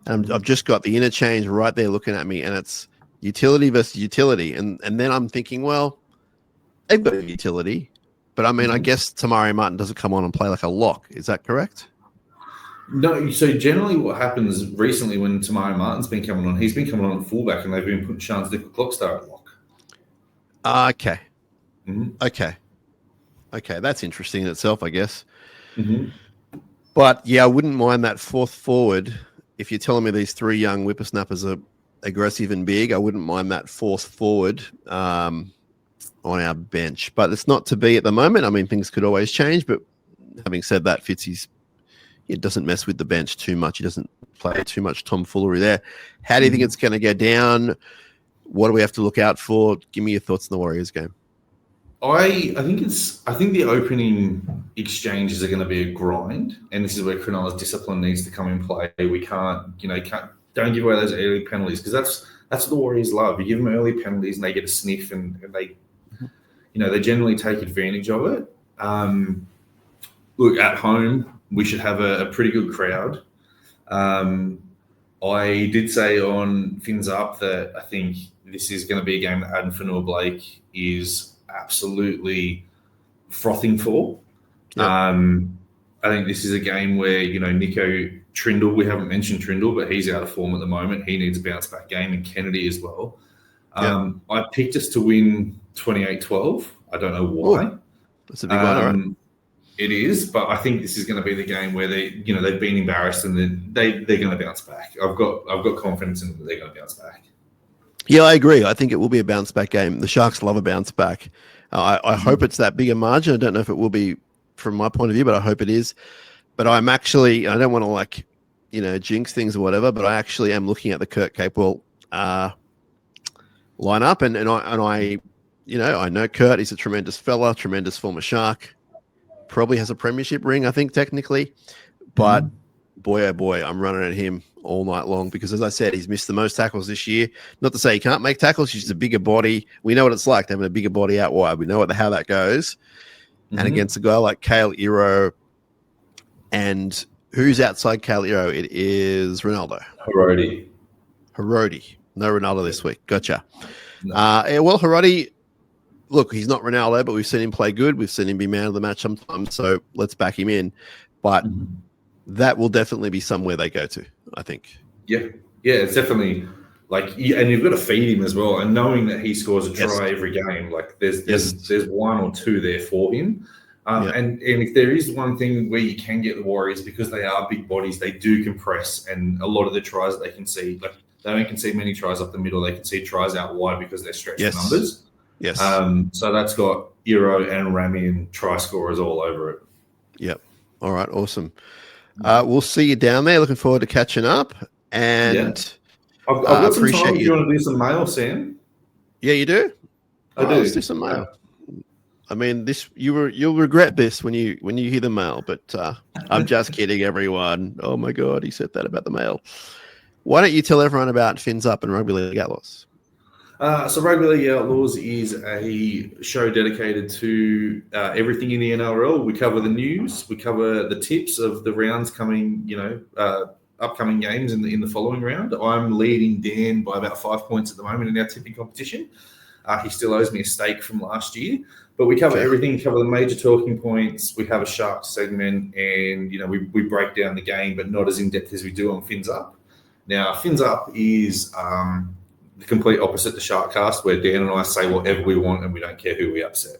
I've just got the interchange right there looking at me, and it's utility versus utility. And then I'm thinking, well, they've got a utility. But I mean, I guess Tamari Martin doesn't come on and play like a lock. Is that correct? No. So generally what happens recently when Tamari Martin's been coming on, he's been coming on at fullback, and they've been putting Sean Clockstar at lock. Okay. Okay. That's interesting in itself, I guess. But yeah, I wouldn't mind that fourth forward. If you're telling me these three young whippersnappers are aggressive and big, I wouldn't mind that fourth forward on our bench, but it's not to be at the moment. I mean, things could always change, but having said that, it doesn't mess with the bench too much. He doesn't play too much tomfoolery there. How do you think it's going to go down? What do we have to look out for? Give me your thoughts on the Warriors game. I think the opening exchanges are going to be a grind, and this is where Cronulla's discipline needs to come in play. We don't give away those early penalties, because that's what the Warriors love. You give them early penalties and they get a sniff, and they they generally take advantage of it. Look, at home, we should have a pretty good crowd. I did say on Fins Up that I think this is going to be a game that Adam Fanua Blake is absolutely frothing for. Yep. I think this is a game where, Nico Trindle, we haven't mentioned Trindle, but he's out of form at the moment. He needs a bounce-back game, and Kennedy as well. Yep. I picked us to win 28-12. I don't know why. Ooh, that's a big one, all right. It is, but I think this is going to be the game where they've been embarrassed, and they're going to bounce back. I've got confidence in that they're going to bounce back. Yeah, I agree. I think it will be a bounce back game. The Sharks love a bounce back. I hope it's that bigger margin. I don't know if it will be from my point of view, but I hope it is. But I don't want to jinx things or whatever, but I actually am looking at the Kurt Capewell lineup, and I know Kurt. He's a tremendous fella, tremendous former Shark. Probably has a premiership ring, I think, technically. But boy, oh boy, I'm running at him all night long, because, as I said, he's missed the most tackles this year. Not to say he can't make tackles. He's just a bigger body. We know what it's like having a bigger body out wide. We know how that goes. And against a guy like Kale Iro, and who's outside Kale Iro? It is Ronaldo. Hiroti. No Ronaldo this week. Gotcha. No. Hiroti, look, he's not Ronaldo, but we've seen him play good. We've seen him be man of the match sometimes, so let's back him in. But that will definitely be somewhere they go to, I think. Yeah, it's definitely and you've got to feed him as well. And knowing that he scores a try every game, there's one or two there for him. And if there is one thing where you can get the Warriors, because they are big bodies, they do compress, and a lot of the tries that they can see, they don't concede many tries up the middle. They can see tries out wide because they're stretched numbers. Yes. So that's got Iro and Rami and try scorers all over it. Yep. All right. Awesome. We'll see you down there. Looking forward to catching up. And I've got some time. Do you want to do some mail, Sam? Yeah, you do? I do. Let's do some mail. I mean, you'll regret this when you hear the mail, but I'm just kidding, everyone. Oh my God, he said that about the mail. Why don't you tell everyone about Fins Up and Rugby League Outlaws? So Rugby League Outlaws is a show dedicated to everything in the NRL. We cover the news, we cover the tips of the rounds coming, upcoming games in the following round. I'm leading Dan by about 5 points at the moment in our tipping competition. He still owes me a steak from last year. But we cover everything, cover the major talking points. We have a Sharks segment, and we break down the game, but not as in depth as we do on Fins Up. Now, Fins Up is the complete opposite to SharkCast, where Dan and I say whatever we want, and we don't care who we upset.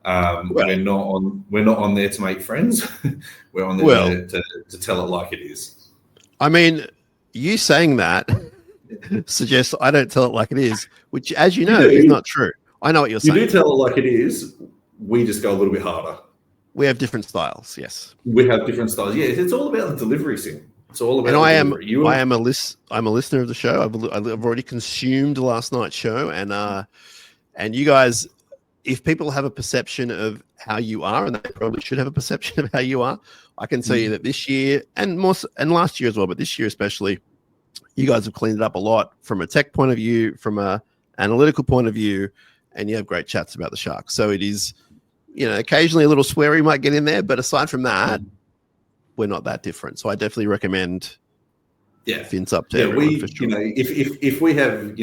We're not on there to make friends. We're on there to tell it like it is. I mean, you saying that suggests I don't tell it like it is, which, as you know, is not true. I know what you're saying. You do tell it like it is. We just go a little bit harder. We have different styles. Yes, we have different styles. Yeah, it's all about the delivery, Sim. It's all about. And delivery. I'm a listener of the show. I've already consumed last night's show, and you guys, if people have a perception of how you are, and they probably should have a perception of how you are, I can tell you that this year and last year as well, but this year especially, you guys have cleaned it up a lot from a tech point of view, from a analytical point of view, and you have great chats about the Sharks. So it is, occasionally a little sweary might get in there, but aside from that, we're not that different. So I definitely recommend Fins Up to everyone, for sure. If we have,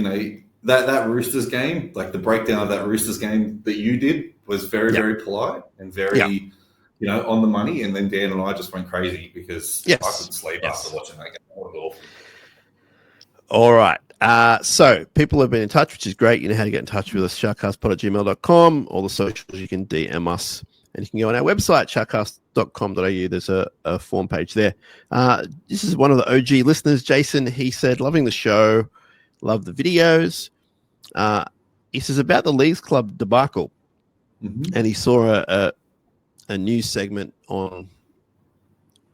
that Roosters game, like the breakdown of that Roosters game that you did was very, very polite and very, on the money. And then Dan and I just went crazy because I couldn't sleep after watching that game. It was awful. All right. So people have been in touch, which is great. You know how to get in touch with us, sharkcastpod@gmail.com. All the socials, you can DM us, and you can go on our website, sharkcast.com.au. There's a form page there. This is one of the OG listeners, Jason. He said, loving the show, love the videos. He says about the Leagues Club debacle, and he saw a news segment on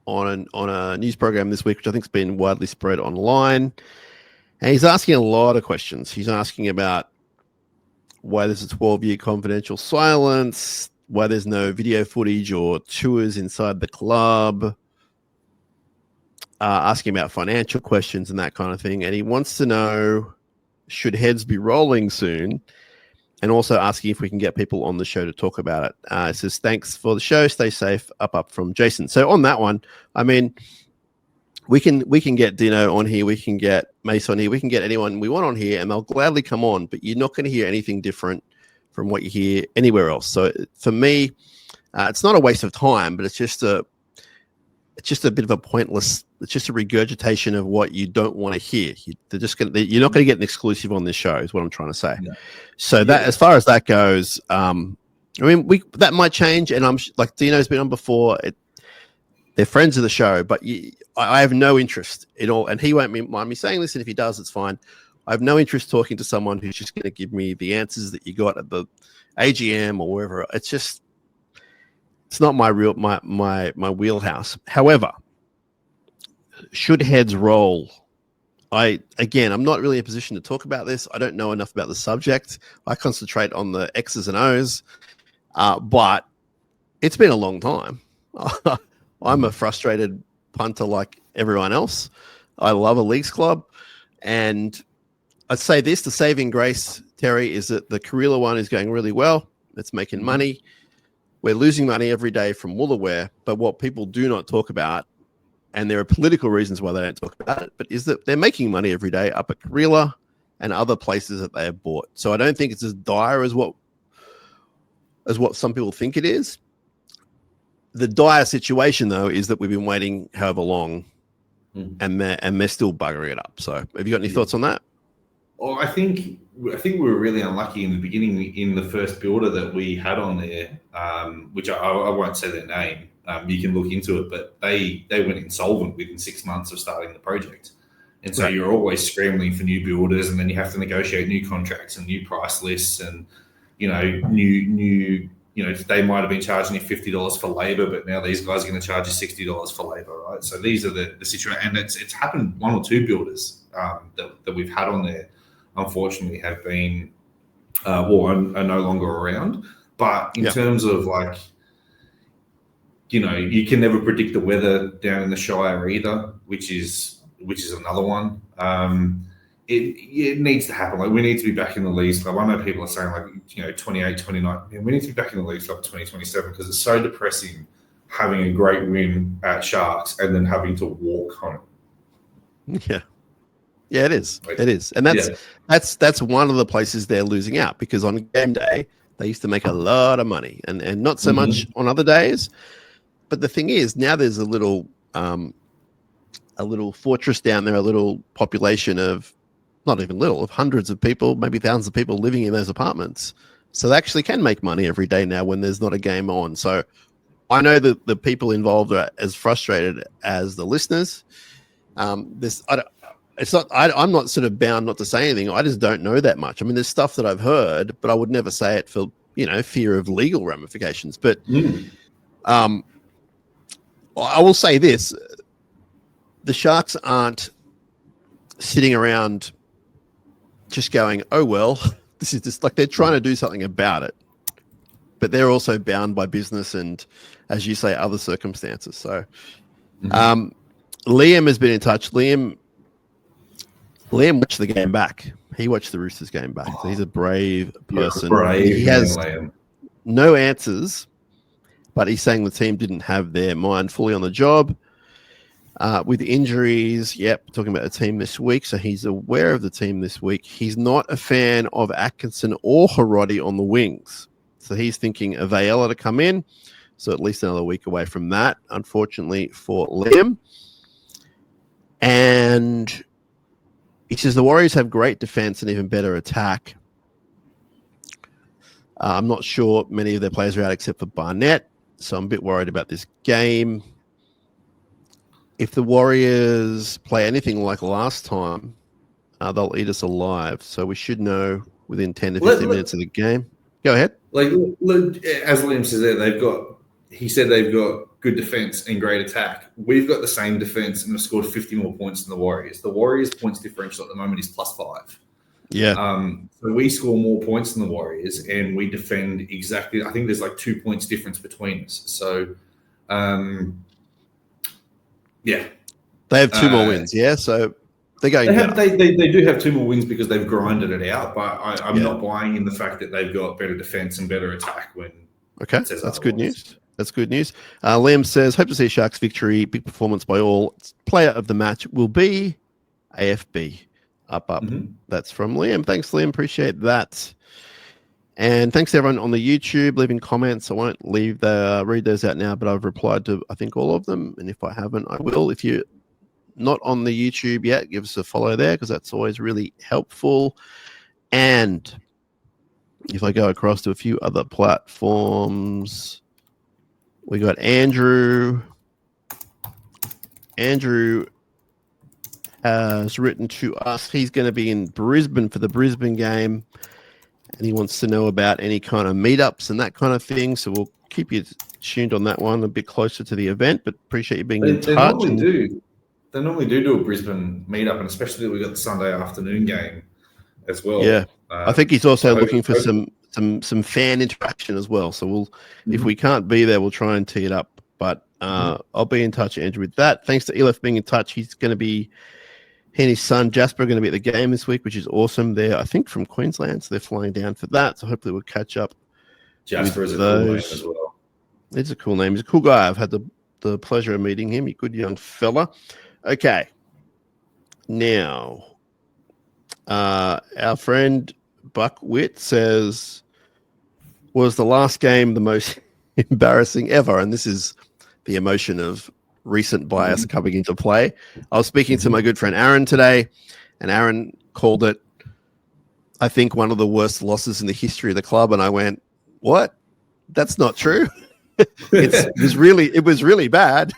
a news program this week, which I think has been widely spread online. And he's asking a lot of questions. He's asking about why there's a 12-year confidential silence, why there's no video footage or tours inside the club, asking about financial questions and that kind of thing. And he wants to know, should heads be rolling soon? And also asking if we can get people on the show to talk about it. It says, thanks for the show. Stay safe. Up from Jason. So on that one, I mean, we can get Dino on here. We can get Mace on here. We can get anyone we want on here, and they'll gladly come on. But you're not going to hear anything different from what you hear anywhere else. So for me, it's not a waste of time, but it's just a bit of a pointless. It's just a regurgitation of what you don't want to hear. You're not going to get an exclusive on this show, is what I'm trying to say. Yeah. So that, as far as that goes, I mean, that might change. And I'm like, Dino's been on before. They're friends of the show, but I have no interest at all. And he won't mind me saying this. And if he does, it's fine. I have no interest talking to someone who's just going to give me the answers that you got at the AGM or wherever. It's not my wheelhouse. However, should heads roll? I'm not really in a position to talk about this. I don't know enough about the subject. I concentrate on the X's and O's, but it's been a long time. I'm a frustrated punter like everyone else. I love a Leagues Club, and I'd say this: the saving grace, Terry, is that the Cronulla one is going really well. It's making money. We're losing money every day from Woolaware, but what people do not talk about, and there are political reasons why they don't talk about it, but is that they're making money every day up at Cronulla and other places that they have bought. So I don't think it's as dire as what some people think it is. The dire situation, though, is that we've been waiting however long, and they're still buggering it up. So have you got any thoughts on that? Well, I think we were really unlucky in the beginning in the first builder that we had on there, which I won't say their name. You can look into it, but they went insolvent within 6 months of starting the project. And so you're always scrambling for new builders, and then you have to negotiate new contracts and new price lists and, new they might have been charging you $50 for labor, but now these guys are going to charge you $60 for labor, right? So these are the situation. And it's happened. One or two builders that we've had on there, unfortunately, have been are no longer around. But in terms of you can never predict the weather down in the Shire either, which is another one. It needs to happen. Like, we need to be back in the Leagues Club. I know people are saying 28, 29. We need to be back in the Leagues Club 2027 because it's so depressing having a great win at Sharks and then having to walk home. Yeah. Yeah, it is. It is, and that's one of the places they're losing out, because on game day they used to make a lot of money, and not so much on other days. But the thing is, now there's a little fortress down there, a little population of, not even little, of hundreds of people, maybe thousands of people living in those apartments. So they actually can make money every day now when there's not a game on. So I know that the people involved are as frustrated as the listeners. I'm not sort of bound not to say anything. I just don't know that much. I mean, there's stuff that I've heard, but I would never say it for, fear of legal ramifications. But I will say this. The Sharks aren't sitting around just going, oh, well, this is just like, they're trying to do something about it. But they're also bound by business and, as you say, other circumstances. So Liam has been in touch. Liam watched the game back. He watched the Roosters game back. So he's a brave person. He has no answers, but he's saying the team didn't have their mind fully on the job. With injuries, talking about the team this week. So he's aware of the team this week. He's not a fan of Atkinson or Hiroti on the wings. So he's thinking of Vayela to come in. So at least another week away from that, unfortunately, for Liam. And he says the Warriors have great defense and even better attack. I'm not sure many of their players are out except for Barnett. So I'm a bit worried about this game. If the Warriors play anything like last time, they'll eat us alive. So we should know within 10 to 15 minutes of the game. Go ahead. Like, as Liam says there, they've got good defense and great attack. We've got the same defense and have scored 50 more points than the Warriors. The Warriors' points differential at the moment is +5. Yeah. So we score more points than the Warriors, and we defend exactly. I think there's like 2 points difference between us. So, yeah. They have 2 more wins, yeah? So they're going they do have 2 more wins because they've grinded it out, but I'm not buying in the fact that they've got better defense and better attack when that's good news. That's good news. Liam says, hope to see Sharks victory. Big performance by all. Player of the match will be AFB. Up. That's from Liam. Thanks, Liam. Appreciate that. And thanks to everyone on the YouTube leaving comments. I won't read those out now, but I've replied to, I think, all of them. And if I haven't, I will. If you're not on the YouTube yet, give us a follow there, because that's always really helpful. And if I go across to a few other platforms, we got Andrew. Andrew has written to us. He's going to be in Brisbane for the Brisbane game, and he wants to know about any kind of meetups and that kind of thing. So we'll keep you tuned on that one a bit closer to the event, but appreciate you being in touch. They normally do a Brisbane meetup, and especially we've got the Sunday afternoon game as well. Yeah. I think he's also looking for some fan interaction as well. So if we can't be there, we'll try and tee it up. But I'll be in touch, Andrew, with that. Thanks to Elif being in touch. He and his son Jasper are going to be at the game this week, which is awesome. They're, I think, from Queensland, so they're flying down for that. So hopefully we'll catch up. Jasper is a cool name as well. It's a cool name. He's a cool guy. I've had the pleasure of meeting him. He's a good young fella. Okay. Now, our friend Buck Witt says, was the last game the most embarrassing ever? And this is the emotion of recent bias coming into play. I was speaking to my good friend Aaron today, and Aaron called it, I think, one of the worst losses in the history of the club. And I went, what? That's not true. It was really bad.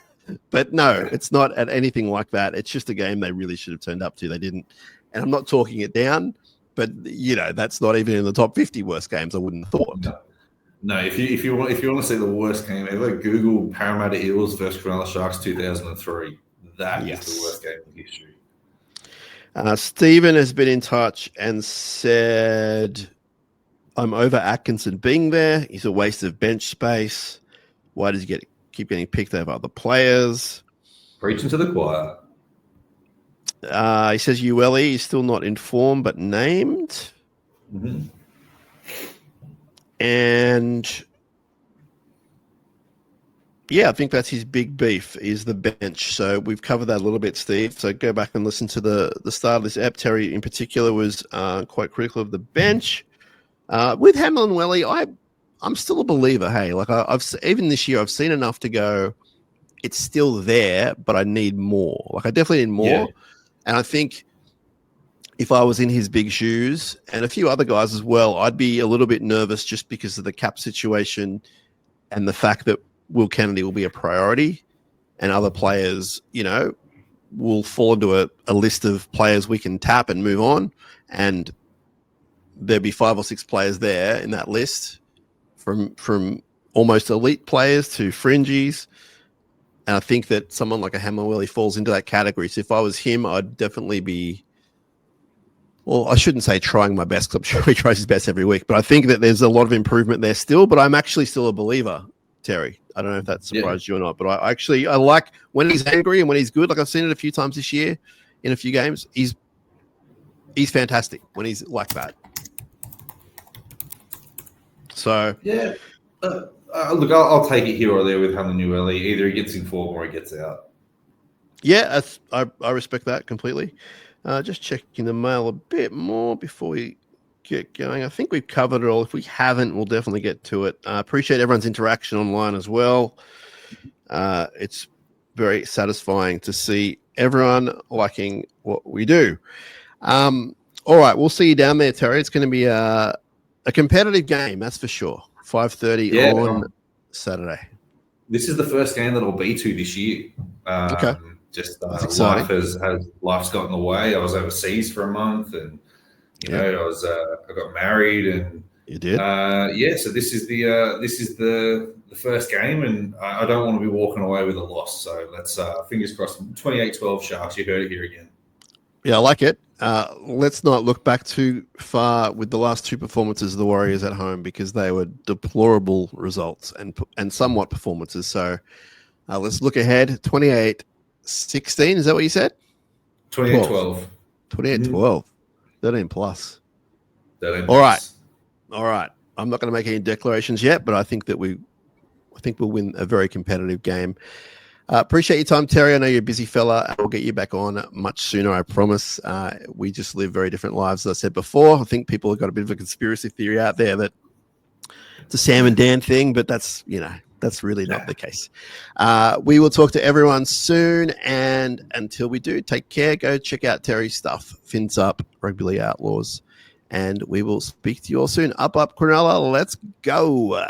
But no, it's not at anything like that. It's just a game they really should have turned up to. They didn't. And I'm not talking it down, but that's not even in the top 50 worst games, I wouldn't have thought. No, if you want to see the worst game ever, Google Parramatta Eels versus Cronulla Sharks 2003. That is the worst game in history. Stephen has been in touch and said, I'm over Atkinson being there. He's a waste of bench space. Why does he keep getting picked over other players? Preaching to the choir. He says ULE is still not informed but named. Mm-hmm. And Yeah, I think that's his big beef is the bench. So we've covered that a little bit, Steve. So go back and listen to the start of this ep. Terry in particular was quite critical of the bench. With Hamill and Welly, I'm still a believer. Hey, like even this year, I've seen enough to go. It's still there, but I need more. Like I definitely need more. Yeah. And I think if I was in his big shoes and a few other guys as well, I'd be a little bit nervous just because of the cap situation and the fact that Will Kennedy will be a priority and other players, will fall into a list of players we can tap and move on. And there'd be 5 or 6 players there in that list from almost elite players to fringies. And I think that someone like a Hammerwelly falls into that category. So if I was him, I'd definitely be, well, I shouldn't say trying my best because I'm sure he tries his best every week, but I think that there's a lot of improvement there still, but I'm actually still a believer, Terry. I don't know if that surprised you or not, but I like when he's angry and when he's good. Like I've seen it a few times this year in a few games. He's fantastic when he's like that. So yeah, look, I'll take it here or there with Hamlin-Uele. Either he gets in form or he gets out. Yeah, I respect that completely. Just checking the mail a bit more before we get going. I think we've covered it all. If we haven't, we'll definitely get to it. Appreciate everyone's interaction online as well. It's very satisfying to see everyone liking what we do. All right, we'll see you down there, Terry. It's going to be a competitive game, that's for sure. 5:30 on Saturday. This is the first game that I'll be to this year. Okay. Just life's got in the way. I was overseas for a month, and I got married, and you did. So this is the first game, and I don't want to be walking away with a loss. So let's fingers crossed. 28-12 Sharks. You heard it here again. Yeah, I like it. Let's not look back too far with the last 2 performances of the Warriors at home because they were deplorable results and somewhat performances. So let's look ahead. 28-16, is that what you said? 28-12. 28-12. 13 plus. 13 All right. I'm not going to make any declarations yet, but I think we'll win a very competitive game. Appreciate your time, Terry. I know you're a busy fella, and we'll get you back on much sooner, I promise. We just live very different lives, as I said before. I think people have got a bit of a conspiracy theory out there that it's a Sam and Dan thing, but that's really not the case. We will talk to everyone soon, and until we do, take care. Go check out Terry's stuff. Fins Up, Rugby League Outlaws, and we will speak to you all soon. Up, Cronulla. Let's go.